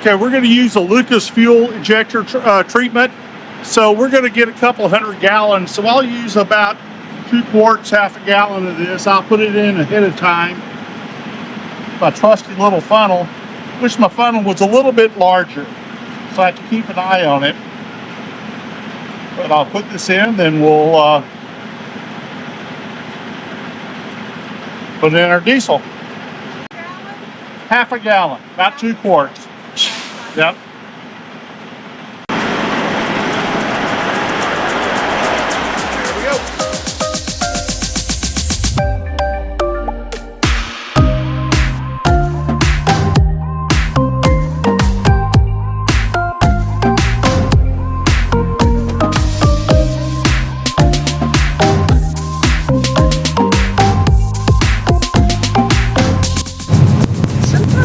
Okay, we're going to use a Lucas fuel injector treatment. So we're going to get a couple 100 gallons. So I'll use about 2 quarts, half a gallon of this. I'll put it in ahead of time. My trusty little funnel. Wish my funnel was a little bit larger so I can keep an eye on it. But I'll put this in, then we'll put in our diesel. Half a gallon, about 2 quarts. Yep.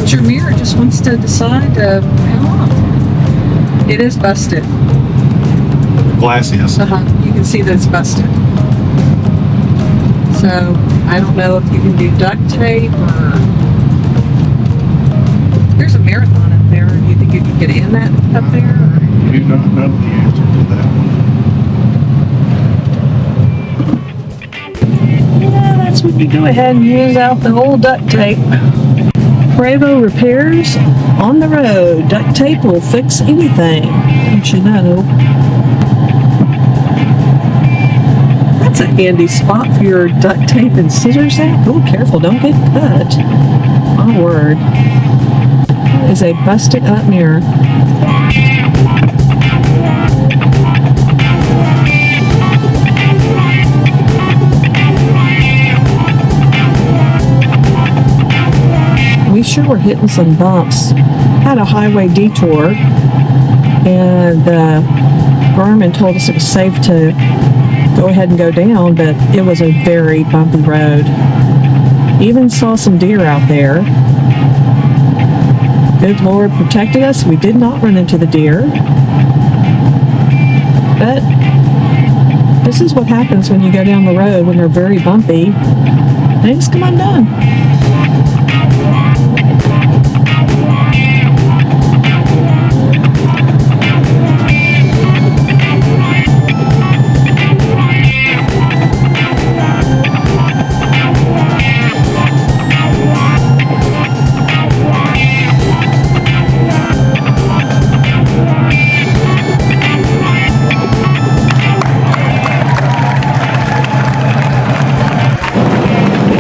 Your mirror just wants to decide to come off. It is busted. Glass is. You can see that it's busted. So I don't know if you can do duct tape or there's a marathon up there. Do you think you can get in that up there? We don't know the answer to that. Yeah, that's when you go ahead and use out the old duct tape. Prevost repairs on the road. Duct tape will fix anything. Don't you know? That's a handy spot for your duct tape and scissors at. Oh, careful, don't get cut. My word. That is a busted up mirror. We sure were hitting some bumps. Had a highway detour, and Garmin told us it was safe to go ahead and go down, but it was a very bumpy road. Even saw some deer out there. Good Lord protected us. We did not run into the deer. But this is what happens when you go down the road when they're very bumpy. Things come undone.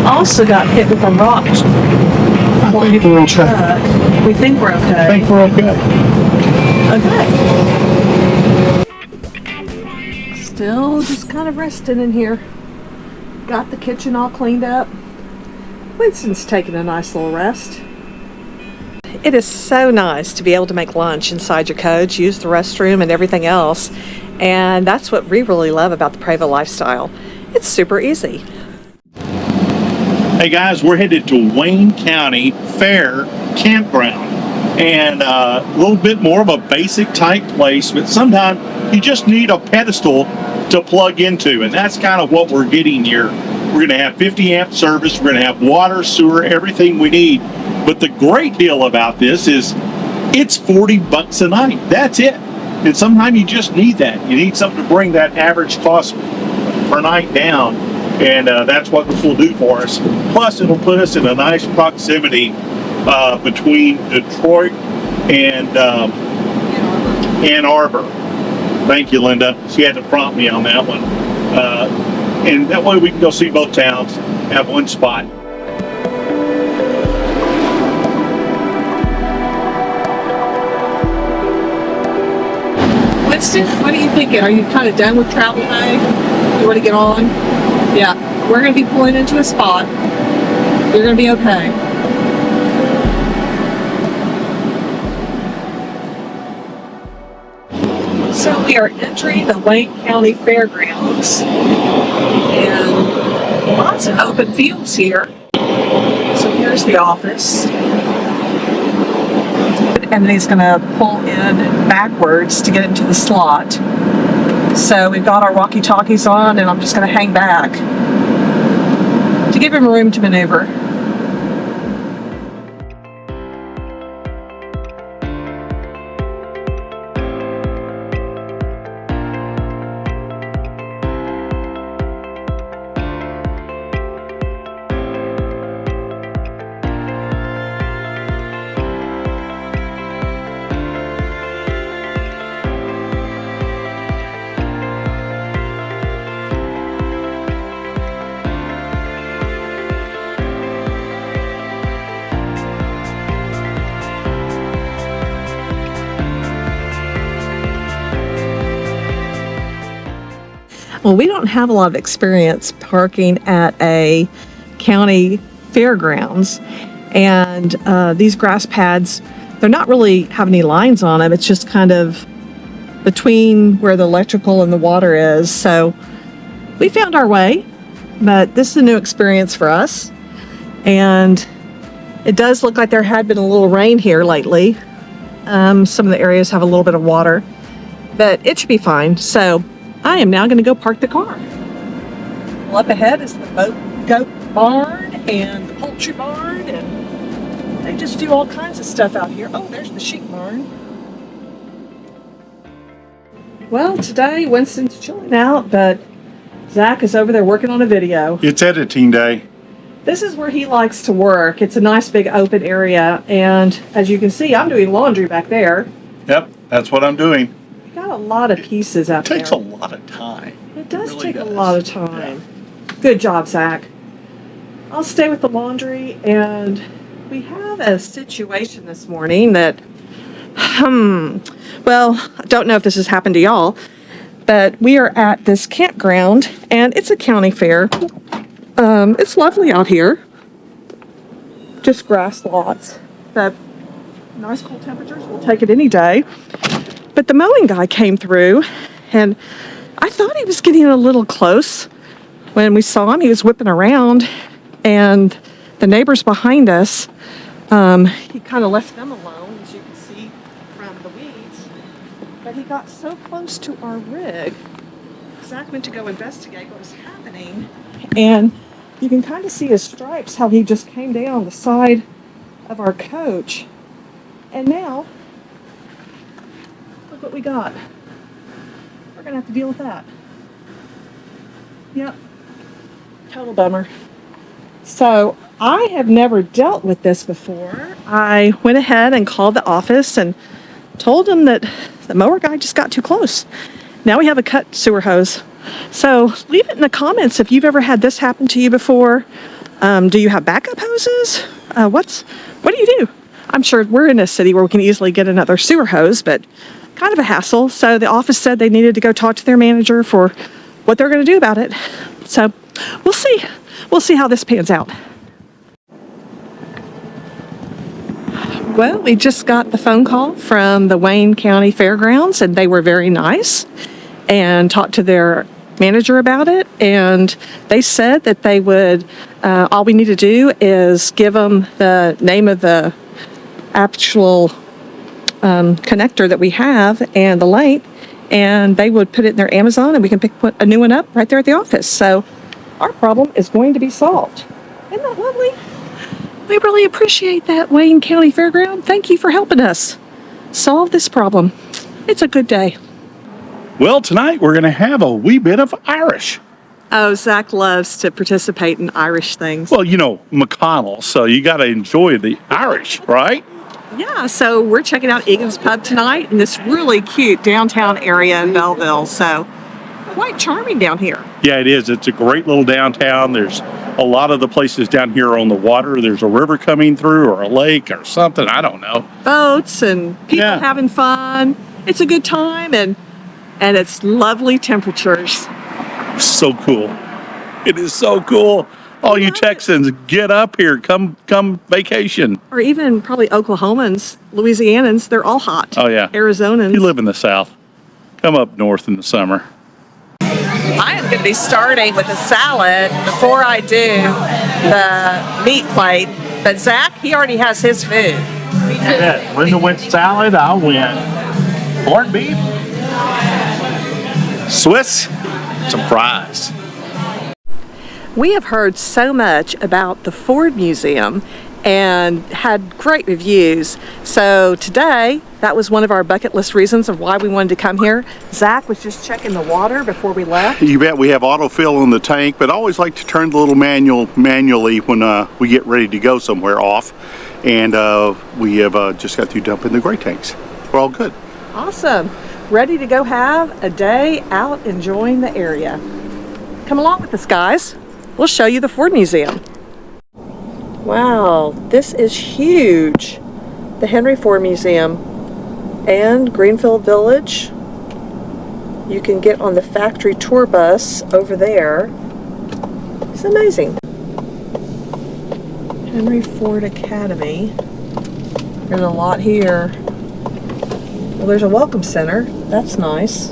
Also got hit with a rock. I think we're okay. We think we're okay. I think we're Okay. Still just kind of resting in here. Got the kitchen all cleaned up. Winston's taking a nice little rest. It is so nice to be able to make lunch inside your coach, use the restroom and everything else. And that's what we really love about the Prevost lifestyle. It's super easy. Hey guys, we're headed to Wayne County Fair Campground, and a little bit more of a basic type place, but sometimes you just need a pedestal to plug into, and that's kind of what we're getting here. We're going to have 50 amp service, we're going to have water, sewer, everything we need. But the great deal about this is it's $40 a night. That's it. And sometimes you just need that. You need something to bring that average cost per night down. And that's what this will do for us. Plus, it'll put us in a nice proximity between Detroit and Ann Arbor. Thank you, Linda. She had to prompt me on that one. And that way we can go see both towns, have one spot. Winston, what are you thinking? Are you kind of done with travel day? You want to get on? Yeah, we're going to be pulling into a spot. You're going to be okay. So we are entering the Wayne County Fairgrounds, and lots of open fields here. So here's the office. And then he's going to pull in backwards to get into the slot. So we've got our walkie-talkies on, and I'm just going to hang back to give him room to maneuver. Well, we don't have a lot of experience parking at a county fairgrounds, and these grass pads, they're not really have any lines on them. It's just kind of between where the electrical and the water is. So we found our way, but this is a new experience for us. And it does look like there had been a little rain here lately. Some of the areas have a little bit of water, but it should be fine. So I am now going to go park the car. Well, up ahead is the goat barn and the poultry barn, and they just do all kinds of stuff out here. Oh, there's the sheep barn. Well, today Winston's chilling out, but Zach is over there working on a video. It's editing day. This is where he likes to work. It's a nice big open area, and as you can see, I'm doing laundry back there. Yep, that's what I'm doing. We got a lot of pieces out there. It takes a lot of time. It does really take does. a lot of time. Yeah. Good job, Zach. I'll stay with the laundry, and we have a situation this morning that, well, I don't know if this has happened to y'all, but we are at this campground, and it's a county fair. It's lovely out here. Just grass lots. But nice cool temperatures. We'll take it any day. But the mowing guy came through, and I thought he was getting a little close. When we saw him, he was whipping around, and the neighbors behind us, he kind of left them alone, as you can see from the weeds. But he got so close to our rig, Zach went to go investigate what was happening, and you can kind of see his stripes, how he just came down the side of our coach. And now, look what we got. We're going to have to deal with that. Yep. Total bummer. So, I have never dealt with this before. I went ahead and called the office and told them that the mower guy just got too close. Now we have a cut sewer hose. So leave it in the comments if you've ever had this happen to you before. Do you have backup hoses? What do you do? I'm sure we're in a city where we can easily get another sewer hose, but kind of a hassle. So the office said they needed to go talk to their manager for what they're going to do about it. So we'll see. We'll see how this pans out. Well, we just got the phone call from the Wayne County Fairgrounds, and they were very nice and talked to their manager about it, and they said that they would, all we need to do is give them the name of the actual connector that we have and the link, and they would put it in their Amazon, and we can put a new one up right there at the office. So our problem is going to be solved. Isn't that lovely? We really appreciate that, Wayne County Fairground. Thank you for helping us solve this problem. It's a good day. Well, tonight we're going to have a wee bit of Irish. Oh, Zach loves to participate in Irish things. Well, you know, McConnell, so you got to enjoy the Irish, right? Yeah, so we're checking out Egan's Pub tonight in this really cute downtown area in Belleville. So quite charming down here. Yeah, it is. It's a great little downtown. There's a lot of the places down here on the water. There's a river coming through or a lake or something. I don't know. Boats and people having fun. It's a good time, and it's lovely temperatures. So cool. It is so cool. All you Texans, get up here. Come vacation. Or even probably Oklahomans, Louisianans, they're all hot. Oh, yeah. Arizonans. You live in the South. Come up north in the summer. I am going to be starting with a salad before I do the meat plate. But Zach, he already has his food. Yeah, Linda went salad, I went corned beef, Swiss, some fries. We have heard so much about the Ford Museum and had great reviews. So today, that was one of our bucket list reasons of why we wanted to come here. Zach was just checking the water before we left. You bet. We have autofill in the tank, but I always like to turn the little manually when we get ready to go somewhere off. And we have just got to dump in the gray tanks. We're all good. Awesome. Ready to go have a day out enjoying the area. Come along with us, guys. We'll show you the Ford Museum. Wow, this is huge. The Henry Ford Museum and Greenfield Village. You can get on the factory tour bus over there. It's amazing. Henry Ford Academy. There's a lot here. Well, there's a welcome center. That's nice.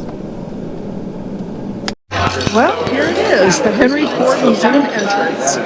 Well, here it is, the Henry Ford Museum entrance.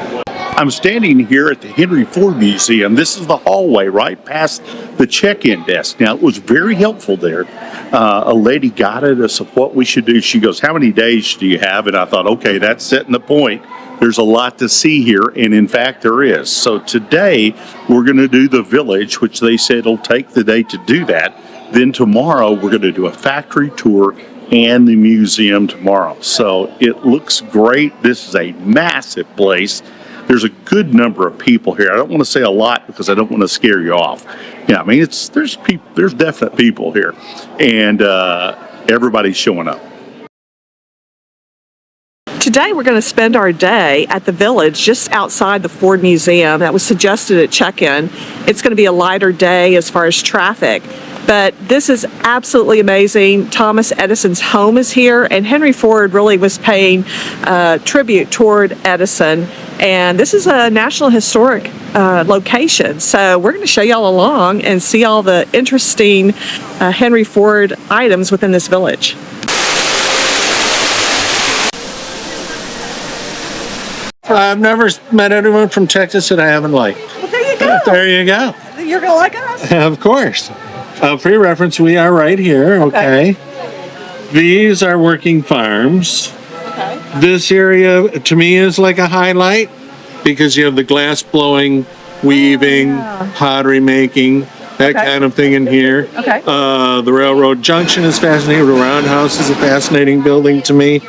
I'm standing here at the Henry Ford Museum. This is the hallway right past the check-in desk. Now, it was very helpful there. A lady guided us of what we should do. She goes, "How many days do you have?" And I thought, okay, that's setting the point. There's a lot to see here, and in fact, there is. So today, we're going to do the village, which they said it'll take the day to do that. Then tomorrow, we're going to do a factory tour and the museum tomorrow. So it looks great. This is a massive place. There's a good number of people here. I don't want to say a lot because I don't want to scare you off. Yeah, I mean, there's definite people here, and everybody's showing up. Today we're going to spend our day at the village just outside the Ford Museum. That was suggested at check-in. It's going to be a lighter day as far as traffic. But this is absolutely amazing. Thomas Edison's home is here, and Henry Ford really was paying tribute toward Edison. And this is a National Historic location. So we're going to show y'all along and see all the interesting Henry Ford items within this village. I've never met anyone from Texas that I haven't liked. Well, there you go. There you go. You're going to like us. Of course. For your reference, we are right here, okay? These are working farms. Okay. This area, to me, is like a highlight because you have the glass blowing, weaving, pottery making, that kind of thing in here. Okay. The railroad junction is fascinating. The roundhouse is a fascinating building to me.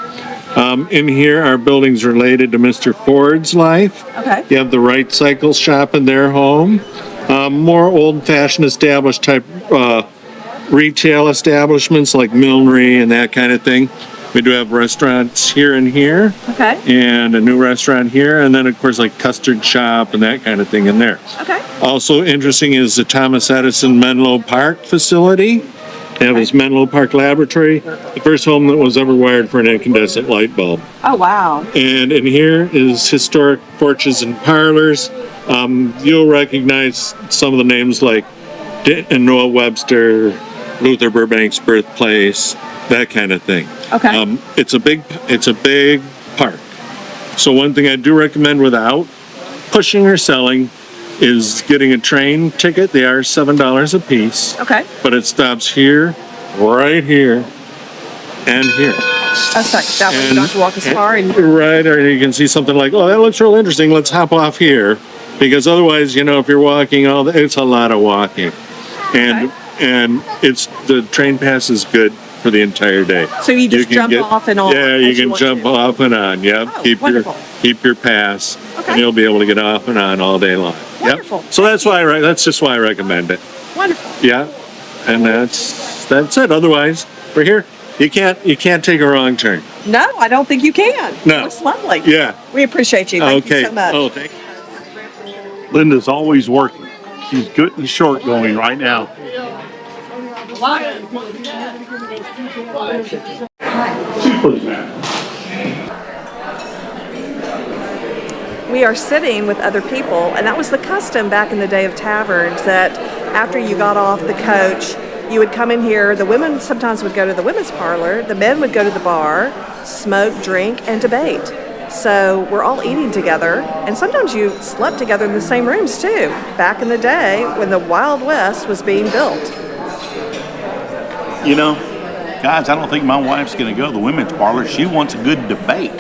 In here are buildings related to Mr. Ford's life. Okay. You have the Wright Cycle Shop in their home. More old-fashioned established type retail establishments like millinery and that kind of thing. We do have restaurants here and here. Okay. And a new restaurant here. And then, of course, like custard shop and that kind of thing in there. Okay. Also interesting is the Thomas Edison Menlo Park facility. They have this Menlo Park Laboratory, the first home that was ever wired for an incandescent light bulb. Oh, wow. And in here is historic porches and parlors. You'll recognize some of the names like Noah Webster, Luther Burbank's birthplace, that kind of thing. Okay. It's a big park. So one thing I do recommend without pushing or selling is getting a train ticket. They are $7 a piece. Okay. But it stops here, right here, and here. That's like that one. You don't have to walk as far. And Right, or you can see something like, oh, that looks real interesting. Let's hop off here. Because otherwise, if you're walking it's a lot of walking. And it's the train pass is good for the entire day. so you just jump off and on. Yeah, you can jump off and on. Yep. Oh, keep your pass, Okay. and you'll be able to get off and on all day long. Wonderful. Yep. So that's just why I recommend it. Wonderful. Yeah, and that's it. Otherwise, we're here. You can't take a wrong turn. No, I don't think you can. No. It looks lovely. Yeah. We appreciate you. Thank you so much. Oh, thank you. Linda's always working. She's getting short going right now. We are sitting with other people, and that was the custom back in the day of taverns, that after you got off the coach, you would come in here. The women sometimes would go to the women's parlor, the men would go to the bar, smoke, drink, and debate. So we're all eating together, and sometimes you slept together in the same rooms too, back in the day when the Wild West was being built. Guys, I don't think my wife's going to go to the women's parlor. She wants a good debate.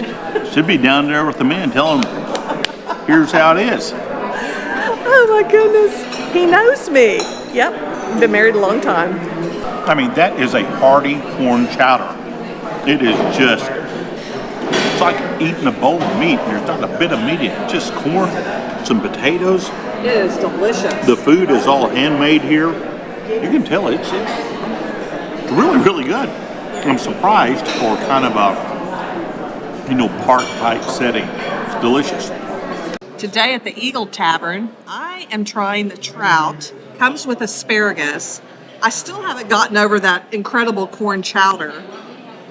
She'll be down there with the men telling them, here's how it is. Oh my goodness, he knows me. Yep, been married a long time. I mean, that is a hearty corn chowder. It is just, it's like eating a bowl of meat. There's not a bit of meat in it, just corn, some potatoes. It is delicious. The food is all handmade here. You can tell it's really, really good. I'm surprised for kind of a, park type setting. It's delicious. Today at the Eagle Tavern, I am trying the trout. Comes with asparagus. I still haven't gotten over that incredible corn chowder.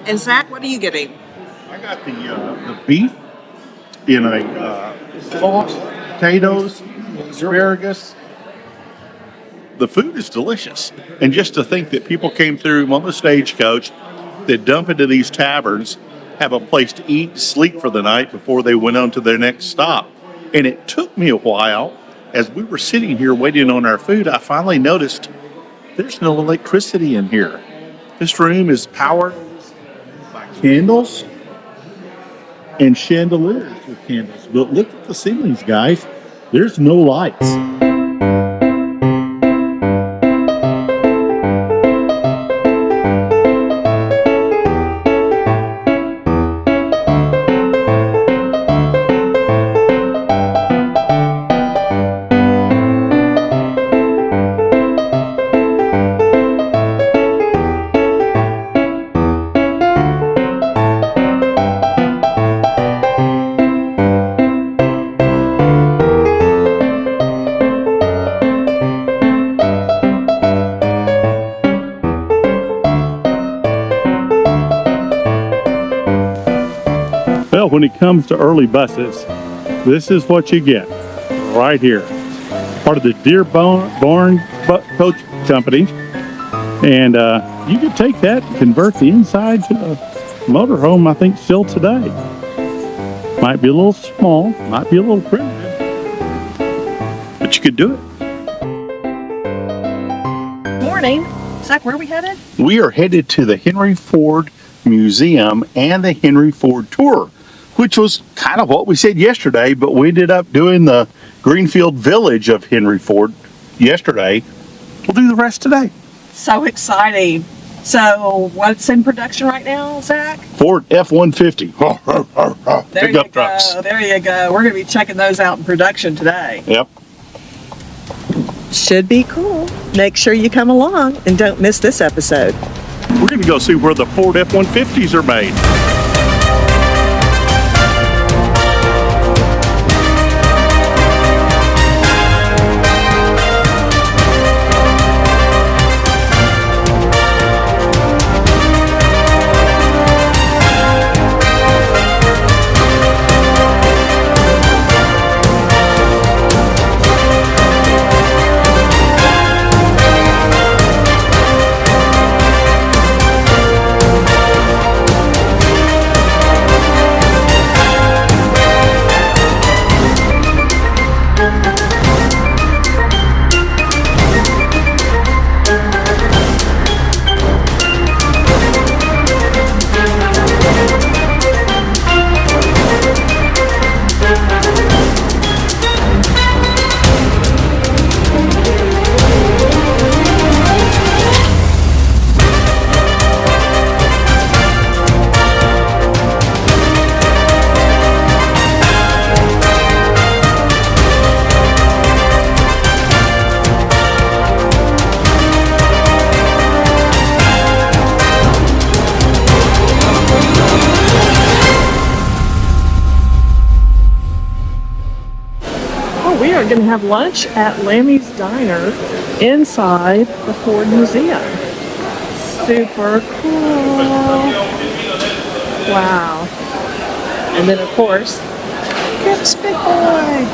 And Zach, what are you getting? I got the beef in a sauce, potatoes, asparagus. The food is delicious. And just to think that people came through on the stagecoach, that dump into these taverns, have a place to eat, sleep for the night before they went on to their next stop. And it took me a while, as we were sitting here waiting on our food, I finally noticed there's no electricity in here. This room is powered by candles and chandeliers with candles. But look at the ceilings, guys. There's no lights. Well, when it comes to early buses, this is what you get right here. Part of the Dearborn Coach Company. And you could take that and convert the inside to a motorhome, I think, still today. Might be a little small, might be a little primitive, but you could do it. Morning. Zach, where are we headed? We are headed to the Henry Ford Museum and the Henry Ford Tour, which was kind of what we said yesterday, but we ended up doing the Greenfield Village of Henry Ford yesterday. We'll do the rest today. So exciting. So what's in production right now, Zach? Ford F-150. There Pickup you trucks. go. There you go. We're going to be checking those out in production today. Yep. Should be cool. Make sure you come along and don't miss this episode. We're going to go see where the Ford F-150s are made. We are going to have lunch at Lammy's Diner inside the Ford Museum. Super cool. Wow. And then, of course, Grips Big Boy.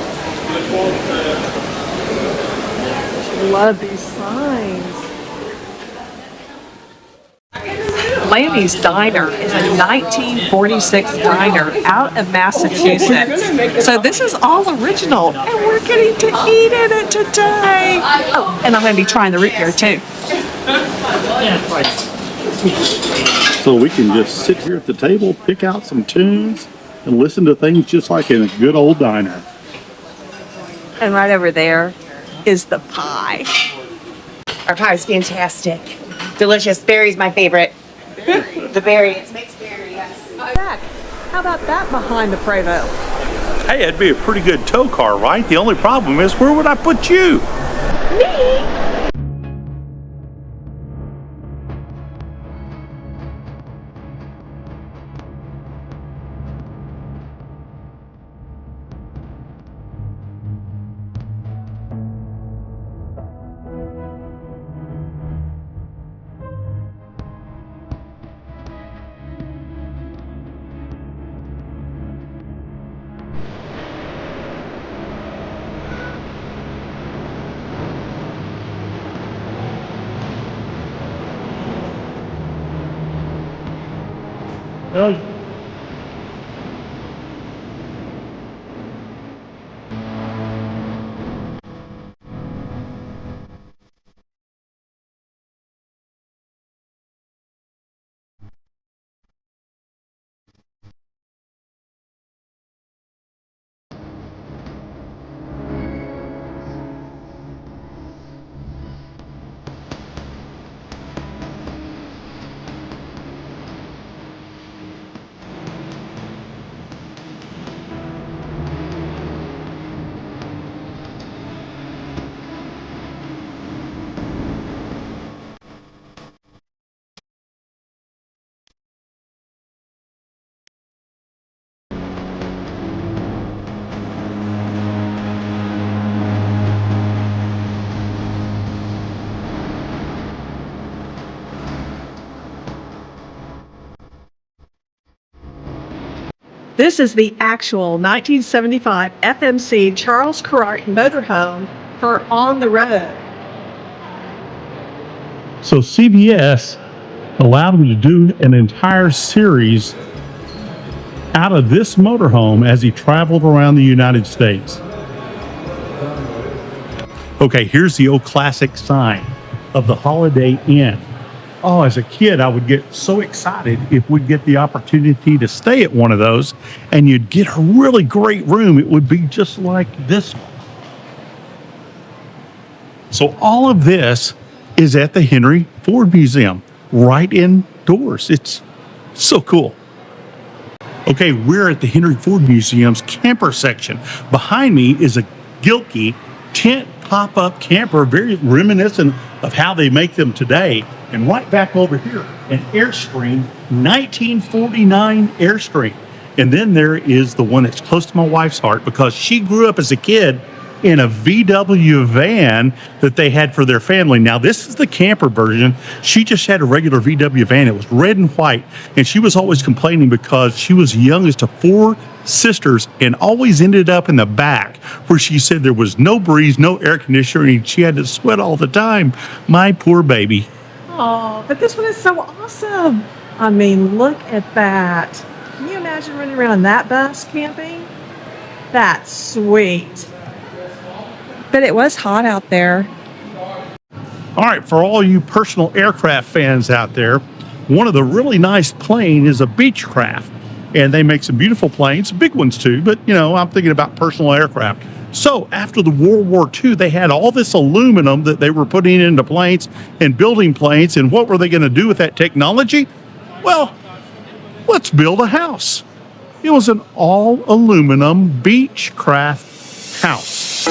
Love these signs. Lammy's Diner is a 1946 diner out of Massachusetts. So this is all original, and we're getting to eat in it today. Oh, and I'm going to be trying the root beer too. So we can just sit here at the table, pick out some tunes, and listen to things just like in a good old diner. And right over there is the pie. Our pie is fantastic. Delicious. Berry's my favorite. The berry, it's mixed berry, yes. Zach, how about that behind the Prevost? Hey, it'd be a pretty good tow car, right? The only problem is, where would I put you? Me? Well, This is the actual 1975 FMC Charles Carrart motorhome for on the road. so CBS allowed me to do an entire series out of this motorhome as he traveled around the United States. Okay, here's the old classic sign of the Holiday Inn. Oh, as a kid, I would get so excited if we'd get the opportunity to stay at one of those and you'd get a really great room. It would be just like this one. So all of this is at the Henry Ford Museum, right indoors. It's so cool. Okay, we're at the Henry Ford Museum's camper section. Behind me is a Gilkey tent pop-up camper, very reminiscent of how they make them today. And right back over here, an Airstream, 1949 Airstream. And then there is the one that's close to my wife's heart because she grew up as a kid in a VW van that they had for their family. Now, this is the camper version. She just had a regular VW van. It was red and white. And she was always complaining because she was youngest of 4 sisters and always ended up in the back where she said there was no breeze, no air conditioning. She had to sweat all the time. My poor baby. Oh, but this one is so awesome. I mean, look at that. Can you imagine running around in that bus camping? That's sweet. But it was hot out there. All right, for all you personal aircraft fans out there, one of the really nice planes is a Beechcraft. And they make some beautiful planes, big ones too, but you know, I'm thinking about personal aircraft. So after the World War II, they had all this aluminum that they were putting into planes and building planes. And what were they going to do with that technology? Well, let's build a house. It was an all aluminum Beechcraft house.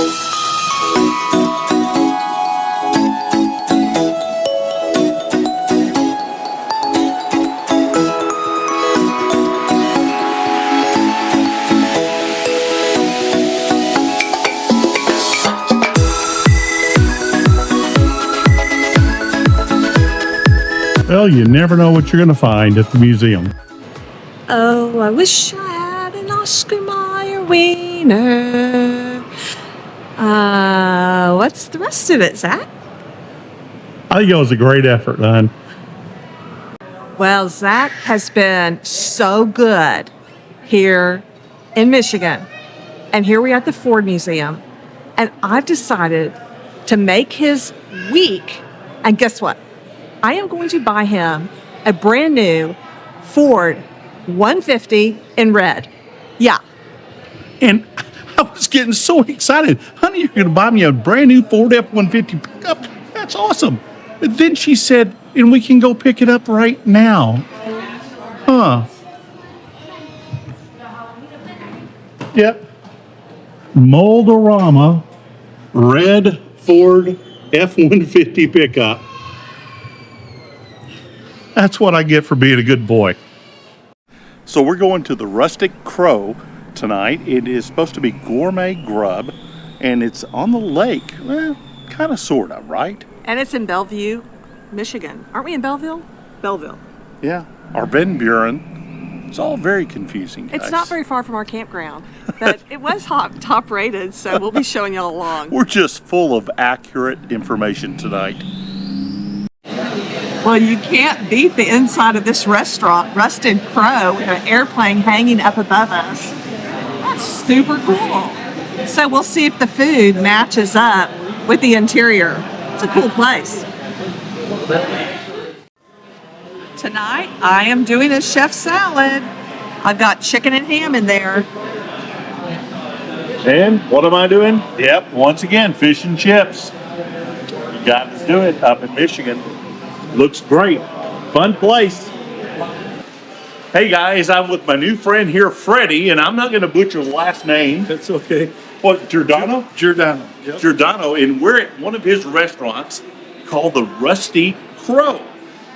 Well, you never know what you're going to find at the museum. Oh, I wish I had an Oscar Mayer wiener. What's the rest of it, Zach? I think it was a great effort, hon. Well, Zach has been so good here in Michigan. And here we are at the Ford Museum. And I've decided to make his week. And guess what? I am going to buy him a brand new Ford 150 in red. Yeah. And I was getting so excited. Honey, you're going to buy me a brand new Ford F-150 pickup? That's awesome. And then she said, and we can go pick it up right now. Huh. Yep. Moldorama red Ford F-150 pickup. That's what I get for being a good boy. So we're going to the Rustic Crow tonight. It is supposed to be gourmet grub, and it's on the lake. Well, kind of, sort of, right? And it's in Bellevue, Michigan. Aren't we in Belleville? Belleville. Yeah. Or Van Buren. It's all very confusing, guys. It's not very far from our campground, but it was top rated, so we'll be showing y'all along. We're just full of accurate information tonight. Well, you can't beat the inside of this restaurant. Rusted crow with an airplane hanging up above us. That's super cool. So we'll see if the food matches up with the interior. It's a cool place. Tonight, I am doing a chef salad. I've got chicken and ham in there. And what am I doing? Yep, once again, fish and chips. You got to do it up in Michigan. Looks great. Fun place. Hey guys, I'm with my new friend here, Freddie, and I'm not going to butcher the last name. That's okay. What, Giordano? Giordano. Yep. Giordano, and we're at one of his restaurants called the Rusty Crow.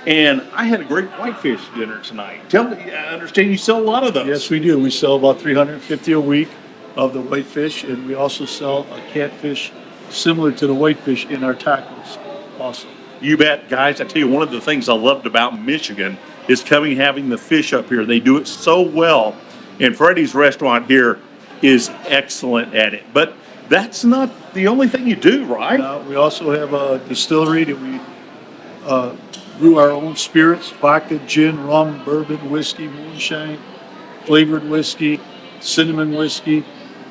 And I had a great whitefish dinner tonight. Tell me, I understand you sell a lot of those. Yes, we do. We sell about 350 a week of the whitefish, and we also sell a catfish similar to the whitefish in our tacos also. You bet, guys. I tell you, one of the things I loved about Michigan is having the fish up here. They do it so well. And Freddie's restaurant here is excellent at it. But that's not the only thing you do, right? We also have a distillery that we brew our own spirits: vodka, gin, rum, bourbon, whiskey, moonshine, flavored whiskey, cinnamon whiskey,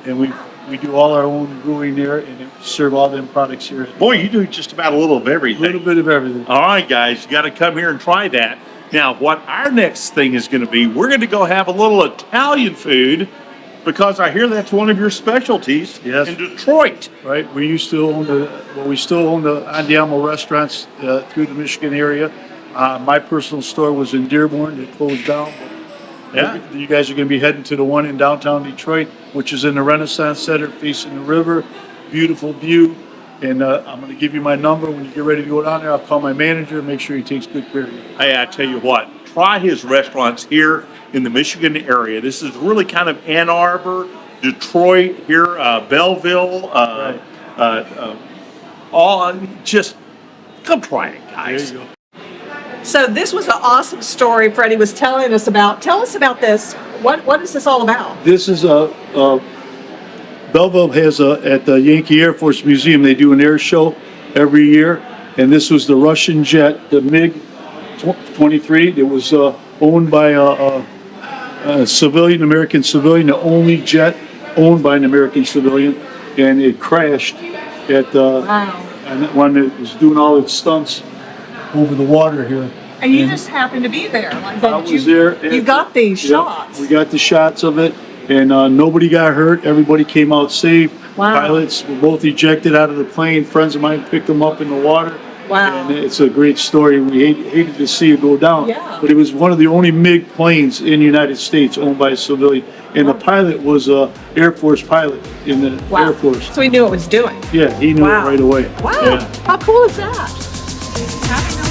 and we do all our own brewing there and serve all them products here. Boy, you do just about a little of A everything. little bit of everything. All right, guys, you got to come here and try that. Now, what our next thing is going to be, we're going to go have a little Italian food because I hear that's one of your specialties Yes. in Detroit. Right, we still own the Andiamo restaurants through the Michigan area. My personal store was in Dearborn. It closed down. Yeah. You guys are going to be heading to the one in downtown Detroit, which is in the Renaissance Center facing the river. Beautiful view. And I'm going to give you my number. When you get ready to go down there, I'll call my manager and make sure he takes good care of you. Hey, I tell you what, try his restaurants here in the Michigan area. This is really kind of Ann Arbor, Detroit, here, Belleville, just come try it, guys. There you go. So this was an awesome story Freddie was telling us about. Tell us about this. What is this all about? This is Belleville has at the Yankee Air Force Museum, they do an air show every year. And this was the Russian jet, the MiG-23. It was owned by a civilian, American civilian, the only jet owned by an American civilian. And it crashed at and when it was doing all its stunts over the water here. And you just happened to be there. Like, I was there. You got these Yep, shots. we got the shots of it, and nobody got hurt. Everybody came out safe. Wow. Pilots were both ejected out of the plane. Friends of mine picked them up in the water. Wow. And it's a great story. We hated to see it go down. Yeah. But it was one of the only MiG planes in the United States owned by a civilian. And the pilot was an Air Force pilot in the Wow. Air Force. So he knew what it was doing. Yeah, he knew Wow. it right away. Wow. Yeah. How cool is that?